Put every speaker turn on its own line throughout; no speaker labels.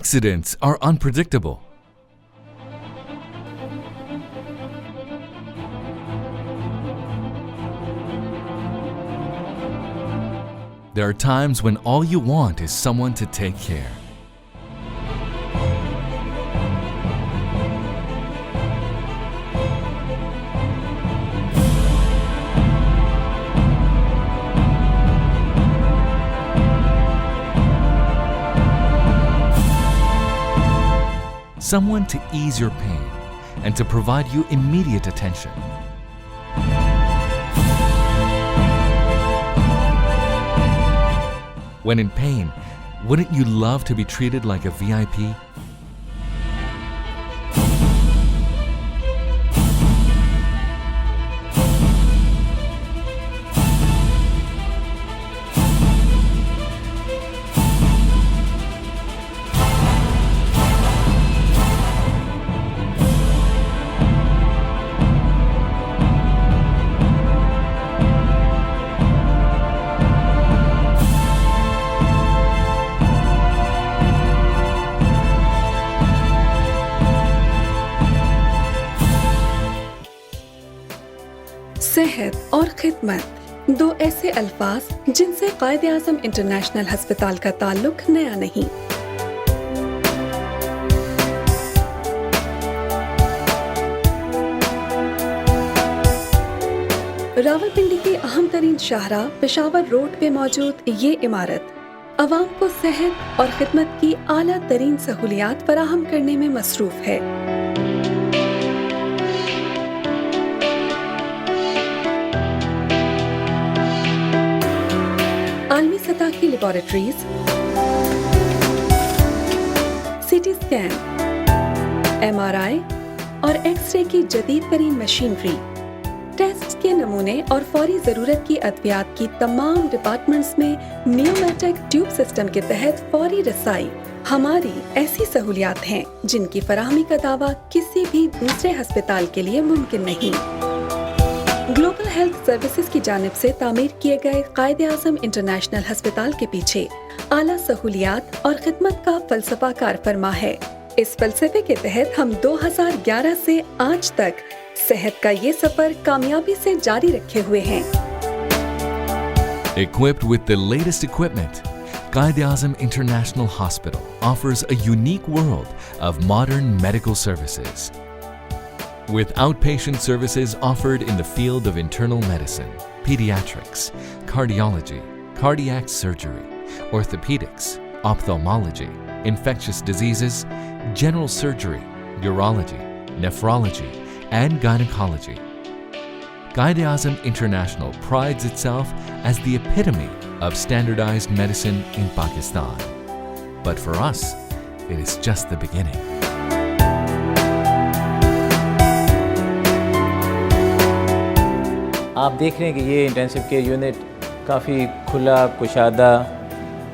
Accidents are unpredictable. There are times when all you want is someone to take care. Someone to ease your pain and to provide you immediate attention. When in pain, wouldn't you love to be treated like a VIP?
सेहत और खिदमत, दो ऐसे अल्फाज जिनसे Quaid-e-Azam international हस्पताल का ताल्लुक नया नहीं। रावलपिंडी की अहम तरीन शाहराह पेशावर रोड पे मौजूद ये इमारत अवाम को सेहत और खिदमत की आला तरीन सहूलियात फराहम करने में मसरूफ है। आलमी सतह की लेबोरेटरीज, सीटी स्कैन, एमआरआई और एक्सरे की जदीद तरीन मशीनरी, टेस्ट के नमूने और फौरी जरूरत की अद्वियात की तमाम डिपार्टमेंट्स में नियोमैटिक ट्यूब सिस्टम के तहत फौरी रसाई हमारी ऐसी सहूलियात हैं जिनकी फराहमी का दावा किसी भी दूसरे अस्पताल के लिए मुमकिन नहीं। ग्लोबल हेल्थ सर्विसेज की जानिब से तामीर किए गए कायद-ए-आज़म इंटरनेशनल हस्पताल के पीछे आला सहूलियात और खिदमत का फलसफा कार फरमा है। इस फलसफे के तहत हम 2011 से आज तक सेहत का ये सफर कामयाबी से जारी रखे हुए हैं।
Equipped with the latest equipment, Qaid-e-Azam International Hospital offers a unique world of modern medical services. With outpatient services offered in the field of internal medicine, pediatrics, cardiology, cardiac surgery, orthopedics, ophthalmology, infectious diseases, general surgery, urology, nephrology, and gynecology. Qaid-e-Azam International prides itself as the epitome of standardized medicine in Pakistan. But for us, it is just the beginning.
आप देख रहे हैं कि ये intensive care unit काफ़ी खुला, कुशादा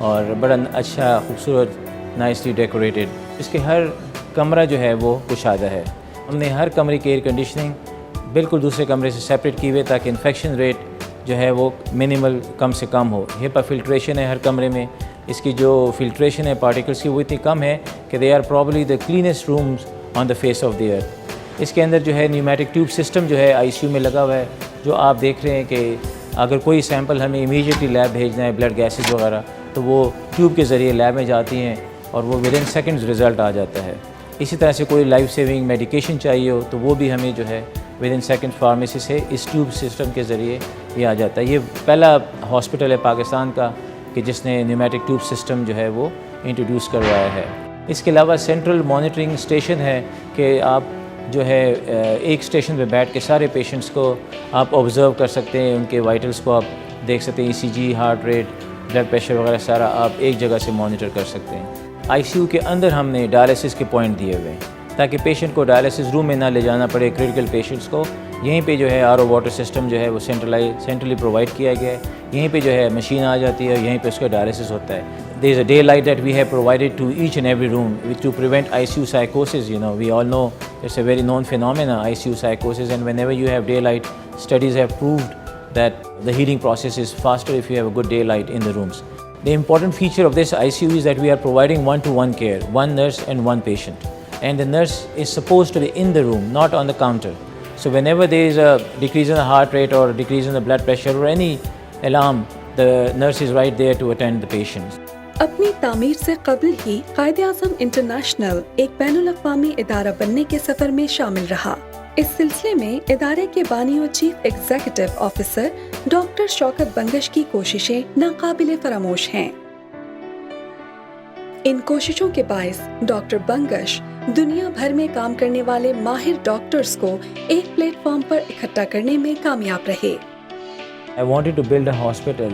और बड़ा अच्छा, खूबसूरत, नाइसली डेकोरेटेड। इसके हर कमरा जो है वो कुशादा है। हमने हर कमरे की एयर कंडीशनिंग बिल्कुल दूसरे कमरे से सेपरेट की हुई ताकि इन्फेक्शन रेट जो है वो मिनिमल, कम से कम हो। HEPA फिल्ट्रेशन है हर कमरे में। इसकी जो फिल्ट्रेशन है पार्टिकल्स की वो इतनी कम है कि they are probably the cleanest rooms on the face of the earth. इसके अंदर जो है न्यूमेटिक ट्यूब सिस्टम जो है ICU में लगा हुआ है, जो आप देख रहे हैं कि अगर कोई सैंपल हमें इमीडिएटली लैब भेजना है, ब्लड गैसेस वगैरह, तो वो ट्यूब के ज़रिए लैब में जाती हैं और वो विद इन सेकेंड्स रिज़ल्ट आ जाता है। इसी तरह से कोई लाइफ सेविंग मेडिकेशन चाहिए हो तो वो भी हमें जो है विद इन सेकेंड फार्मेसी से इस ट्यूब सिस्टम के ज़रिए ये आ जाता है। ये पहला हॉस्पिटल है पाकिस्तान का कि जिसने न्यूमेटिक ट्यूब सिस्टम जो है वो इंट्रोड्यूस करवाया है। इसके अलावा सेंट्रल मॉनिटरिंग स्टेशन है कि आप जो है एक स्टेशन पे बैठ के सारे पेशेंट्स को आप ऑब्ज़र्व कर सकते हैं, उनके वाइटल्स को आप देख सकते हैं, ECG, heart rate, blood pressure वगैरह सारा आप एक जगह से मॉनिटर कर सकते हैं। ICU के अंदर हमने डायलिसिस के पॉइंट दिए हुए हैं ताकि पेशेंट को डायलिसिस रूम में ना ले जाना पड़े। क्रिटिकल पेशेंट्स को यहीं पे जो है RO वाटर सिस्टम जो है वो सेंट्रली प्रोवाइड किया गया है। यहीं पे जो है मशीन आ जाती है और यहीं पे उसका डायलिसिस होता है। There is a daylight that we have provided to each and every room to prevent ICU psychosis. You know, we all know it's a very known phenomena, ICU psychosis, and whenever you have daylight, studies have proved that the healing process is faster if you have a good daylight in the rooms. The important feature of this ICU is that we are providing one-to-one care, one nurse and one patient. And the nurse is supposed to be in the room, not on the counter. So whenever there is a decrease in the heart rate or a decrease in the blood pressure or any alarm, the nurse is right there to attend the patients.
अपनी तामीर से कबल ही Quaid-e-Azam international एक बैनुल-अक़वामी इदारा बनने के सफर में शामिल रहा। इस सिलसिले में इदारे के बानी और chief executive officer doctor Shaukat Bangash की कोशिशें नाकाबिले फरामोश हैं। इन कोशिशों के बायस डॉक्टर बंगश दुनिया भर में काम करने वाले माहिर डॉक्टर्स को एक प्लेटफॉर्म पर इकट्ठा करने में कामयाब रहे।
I wanted to build a hospital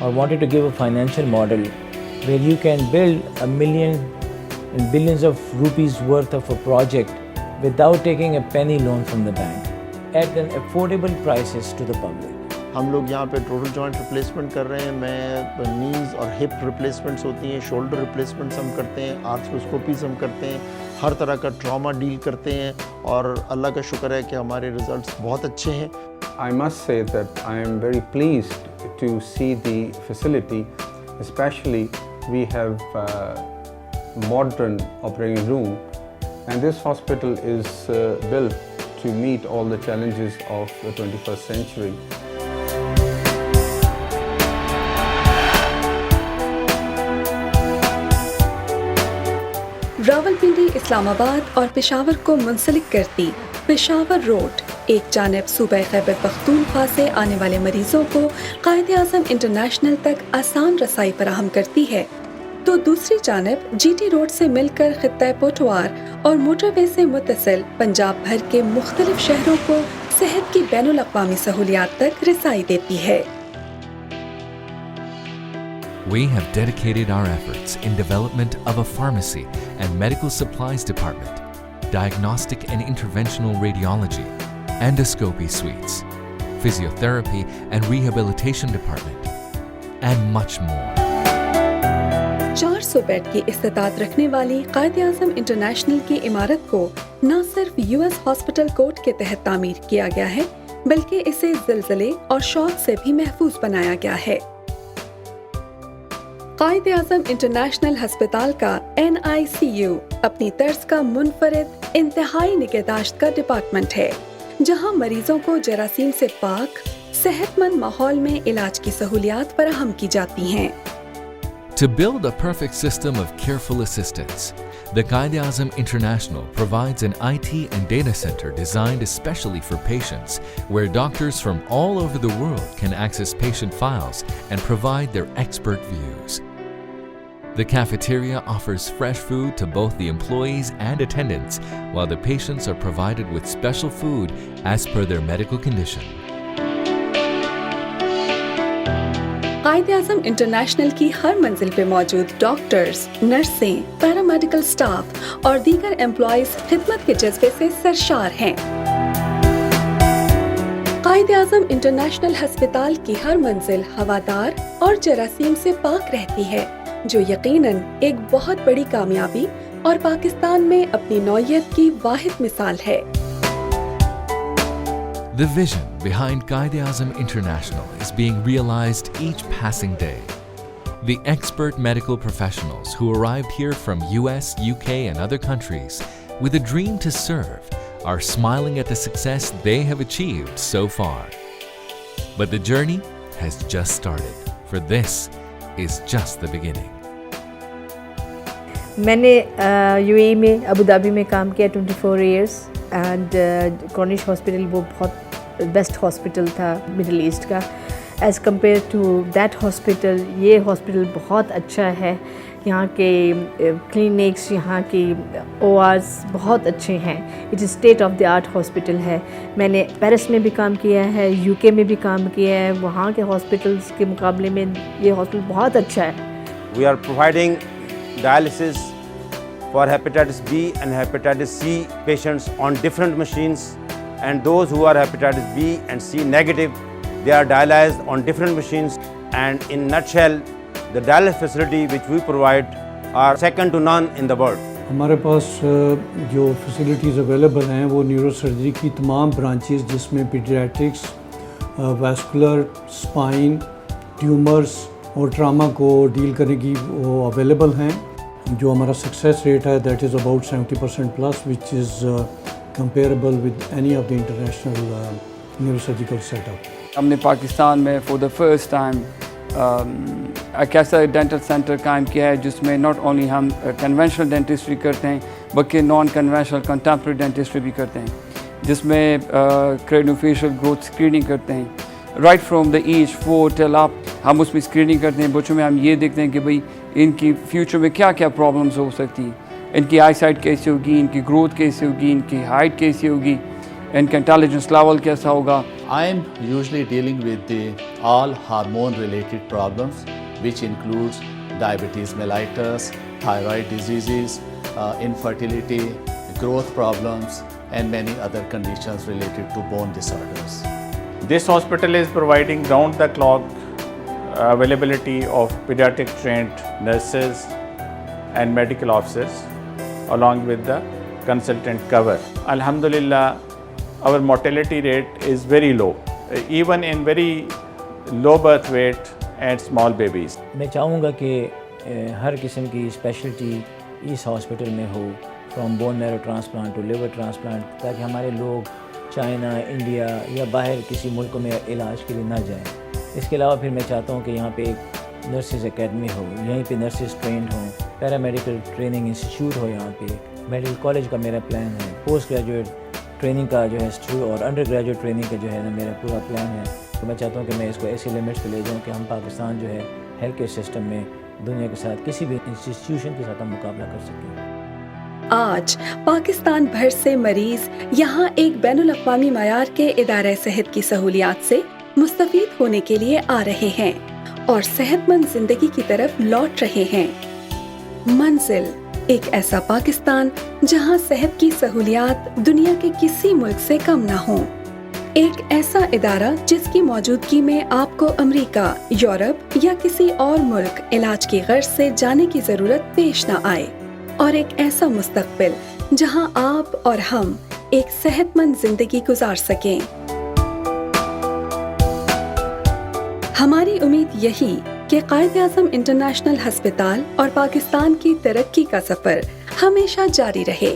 or wanted to give a financial model where you can build a million and billions of rupees worth of a project without taking a penny loan from the bank at an affordable prices to the public.
हम लोग यहाँ पे total joint replacement कर रहे हैं। मैं knees और hip replacements होती हैं, शोल्डर रिप्लेसमेंट्स हम करते हैं, आर्थ्रोस्कोपीज़ हम करते हैं, हर तरह का ट्रॉमा डील करते हैं और अल्लाह का शुक्र है कि हमारे रिजल्ट्स बहुत अच्छे हैं।
I must say that I am very pleased to see the facility, especially we have modern operating room, and this hospital is built to meet all the challenges of the 21st century.
Rawalpindi, Islamabad और पेशावर को मुंसलिक करती Peshawar road एक जानिब सूबा खैबर पख्तूनख्वा से आने वाले मरीजों को कायद-ए-आज़म इंटरनेशनल तक आसान रसाई फराहम करती है, तो दूसरी जानिब जीटी रोड से मिलकर खित्ता पोटवार और मोटरवे से मुत्तसिल पंजाब भर के मुख्तलिफ शहरों को सेहत की बैनुल-अक़वामी सहूलियात तक रसाई देती है।
We have dedicated our efforts in development of a pharmacy and medical supplies department, diagnostic and interventional radiology, endoscopy suites, physiotherapy and rehabilitation department, and much more.
400 bed की इस्तेताद रखने वाली कायद-ए-आज़म इंटरनेशनल की इमारत को न सिर्फ यूएस हॉस्पिटल कोड के तहत तामीर किया गया है, बल्कि इसे ज़िलज़ले और शॉक से भी महफूज बनाया गया है। कायद-ए-आज़म इंटरनेशनल हस्पताल का NICU अपनी तर्ज का मुनफरिद इंतहाई निगहदाश्त का डिपार्टमेंट है, जहां मरीजों को जरासीम से पाक सेहतमंद माहौल में इलाज की सहूलियात फराहम की जाती हैं।
To build a perfect system of careful assistance, the Qaid-e-Azam International provides an IT and data center designed especially for patients, where doctors from all over the world can access patient files and provide their expert views. The cafeteria offers fresh food to both the employees and attendants, while the patients are provided with special food as per their medical condition.
Quaid-e-Azam international की हर मंजिल पे मौजूद doctors, नर्सें, paramedical staff और दीगर employees खिदमत के जज्बे से सरशार हैं। कायद-ए-आज़म इंटरनेशनल हस्पताल की हर मंजिल हवादार और जरासीम से पाक रहती है, जो यकीनन एक बहुत बड़ी कामयाबी और पाकिस्तान में अपनी नौइयत की वाहिद मिसाल है।
The vision behind Qaid-e-Azam International is being realized each passing day. The expert medical professionals who arrived here from US, UK and other countries with a dream to serve are smiling at the success they have achieved so far. But the journey has just started, for this is just the beginning.
मैंने UAE में Abu Dhabi में काम किया 24 years and Cornish hospital वो बहुत best hospital था Middle East का। As compare to that hospital ये हॉस्पिटल बहुत अच्छा है। यहाँ के क्लिनिक्स, यहाँ की ORs बहुत अच्छे हैं। It is state of the art hospital है। मैंने पेरिस में भी काम किया है, UK में भी काम किया है। वहाँ के हॉस्पिटल्स के मुकाबले में ये हॉस्पिटल बहुत अच्छा है।
We are providing dialysis for hepatitis B and hepatitis C patients on different machines, and those who are hepatitis B and C negative, they are dialyzed on different machines. And in nutshell, the dialysis facility which we provide are second to none in the world.
हमारे पास जो facilities available हैं वो neurosurgery की तमाम branches, जिसमें paediatrics, vascular, spine, tumours, और trauma को deal करने की वो अवेलेबल हैं। जो हमारा सक्सेस रेट है that is about 70% plus, which is comparable with any of the international neurosurgical setup.
हमने पाकिस्तान में फॉर द फर्स्ट टाइम एक ऐसा डेंटल सेंटर कायम किया है जिसमें नॉट ओनली हम कन्वेंशनल डेंटिस्ट्री करते हैं बल्कि नॉन कन्वेंशनल कंटेम्प्रेरी डेंटिस्ट्री भी करते हैं, जिसमें क्रेनियोफेशियल ग्रोथ स्क्रीनिंग करते हैं right from the age 4 till up. हम उसमें स्क्रीनिंग करते हैं बच्चों में। हम ये देखते हैं कि भाई इनकी फ्यूचर में क्या क्या प्रॉब्लम्स हो सकती हैं, इनकी आई साइट कैसे होगी, इनकी ग्रोथ कैसे होगी, इनकी हाइट कैसी होगी, इनका इंटेलिजेंस लेवल कैसा होगा।
I am usually dealing with all hormone-related problems, which includes diabetes mellitus, thyroid diseases, infertility, growth problems, and many other conditions related to bone disorders.
This hospital is providing round-the-clock availability of pediatric trained nurses and medical officers, along with the consultant cover. Alhamdulillah, our mortality rate is very low, even in very low birth weight and small babies.
मैं चाहूँगा कि हर किस्म की speciality इस hospital में हो, from bone marrow transplant to liver transplant, ताकि हमारे लोग चाइना, इंडिया या बाहर किसी मुल्क में इलाज के लिए ना जाएं। इसके अलावा फिर मैं चाहता हूँ कि यहाँ पे एक नर्सेज एकेडमी हो, यहीं पे नर्सेज ट्रेंड हों, पैरामेडिकल ट्रेनिंग इंस्टीट्यूट हो, यहाँ पे मेडिकल कॉलेज का मेरा प्लान है, पोस्ट ग्रेजुएट ट्रेनिंग का जो है और अंडर ग्रेजुएट ट्रेनिंग का जो है ना मेरा पूरा प्लान है। तो मैं चाहता हूँ कि मैं इसको ऐसे लिमिट्स पे ले जाऊँ कि हम पाकिस्तान जो है हेल्थ केयर सिस्टम में दुनिया के साथ किसी भी इंस्टीट्यूशन के साथ हम मुकाबला कर सकें।
आज पाकिस्तान भर से मरीज यहाँ एक बैनुल-अक़वामी मयार के इदारे सेहत की सहूलियात से मुस्तफ़ीद होने के लिए आ रहे हैं और सेहतमंद जिंदगी की तरफ लौट रहे हैं। मंजिल एक ऐसा पाकिस्तान जहां सेहत की सहूलियात दुनिया के किसी मुल्क से कम ना हो। एक ऐसा इदारा जिसकी मौजूदगी में आपको अमेरिका, यूरोप या किसी और मुल्क इलाज की गर्ज से जाने की जरूरत पेश ना आए। और एक ऐसा मुस्तकबिल जहां आप और हम एक सेहतमंद जिंदगी गुजार सकें। हमारी उम्मीद यही कि कायद-ए-आज़म इंटरनेशनल हस्पताल और पाकिस्तान की तरक्की का सफर हमेशा जारी रहे।